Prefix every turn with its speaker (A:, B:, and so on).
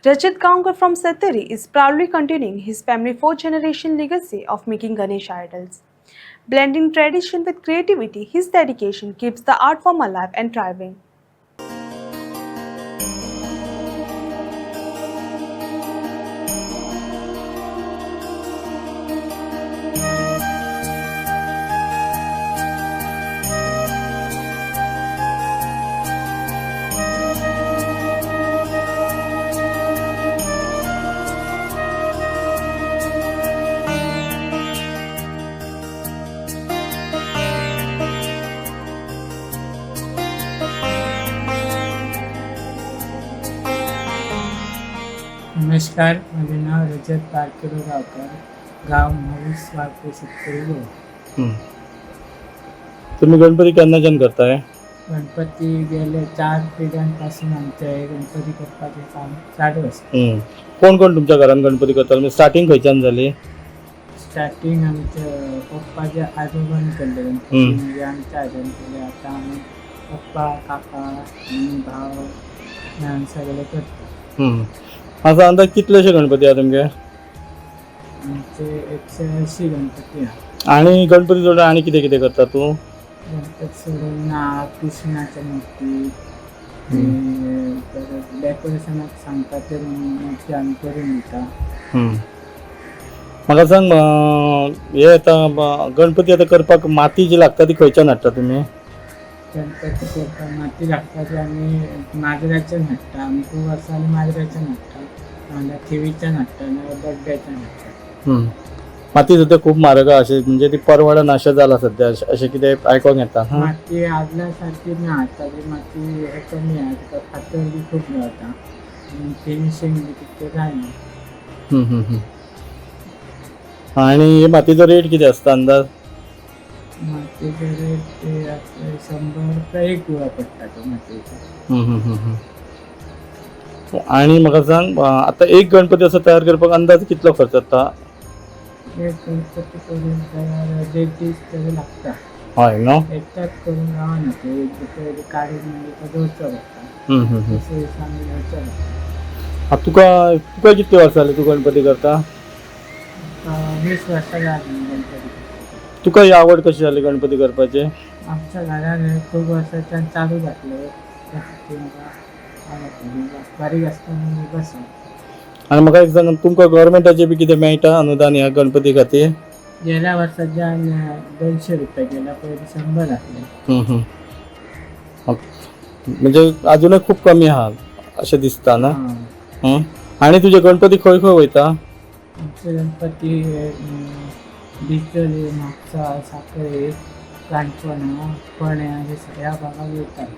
A: Rajat Gaonkar from Satari is proudly continuing his family's fourth-generation legacy of making Ganesh idols. Blending tradition with creativity, his dedication keeps the art form alive and thriving.
B: नमस्कार, माझे नाव रजत पारकेलो गावकर, गाव महावीस वाळके शेतकरी गोवा.
C: तुम्ही गणपती केन्नाच्यान करताय?
B: गणपती गेले 4 पिढ्यांपासून आमचे गणपती करपाचे काम चालू असते.
C: कोण कोण तुमच्या घरात गणपती करतात? म्हणजे स्टार्टिंग खंयच्यान जाली?
B: स्टार्टिंग आमच्या पप्पाच्या आजोबांनी केले गणपती, म्हणजे आमच्या आजोबांनी केले. आता आम्ही पप्पा, काका आणि भाव ह्या सगळे करतो.
C: असं अंदाज कितलेशे गणपती आहा तुमचे?
B: आमचे 180 गणपती आहे.
C: आणि गणपती जोडून आणि कितें कितें करता तू?
B: गणपती सोडून नाग, कृष्णाच्या मूर्ती, परत डेकोरेशनाक सांगता ते मूर्ती आम्ही करून दिता.
C: म्हाका सांग, हे आता गणपती आता करपाक माती जी लागता ती खंयच्यान हाडटा तुमी?
B: गणपती करता माती लागता ती आम्ही माजराच्यान हाडटा. आमी खूब वर्सां आमी माजराच्यान हाडटा, नाल्यार थिवीच्यान हाडटा, नाल्यार दड्ड्याच्यान हाडटा.
C: माती सध्या खूप म्हारग आहा, अशें म्हणजे ती परवडना अशें जाला सध्या, अशें कितें आयकोंक येता.
B: माती आदल्या सारखी ना, आताची माती हे कमी आहे, तिका फातर बी खूप गावता आणि फिनिशिंग बी तितकें जायना.
C: आणि मातीचो रेट कितें आसता अंदाज?
B: मातीचे रेट ते 100 रुपया एक गुळा पडटा तो मातयेचो.
C: आणि म्हाका सांग, आता एक गणपती असो तयार करपाक अंदाज कितलो खर्च जाता?
B: एक गणपती करून तयार 1.5 तरी लागता.
C: हय न्हू?
B: एकटाच करून गावना ते, एक दुसरे काडून म्हणजे तो दवरचो पडटा. तसो हिसाब घेवचो पडटा.
C: तुका कितली वर्सां जाली तू गणपती करता?
B: 20 वर्सां जाली गणपती.
C: तुका ही आवड कशी जाली गणपती करपाची?
B: आमच्या घरान खूब वर्सांच्यान चालू जातले. बारीक आसतना मी बसा.
C: आणि म्हाका एक सांग, तुमकां गव्हर्मेंटाचे बी कितें मेळटा अनुदान ह्या गणपती खातीर?
B: गेल्या वर्साच्यान 200 रुपया गेल्या, पयलीं 100 आसले.
C: म्हणजे अजूनय खूप कमी आहा अशें दिसता ना? आणि तुझे गणपती खंय खंय वयता?
B: आमचे गणपती बिचोली, म्हापसा, सांखळे, काणकोणा, फोंड्या हे सगळ्या भागात वयतात.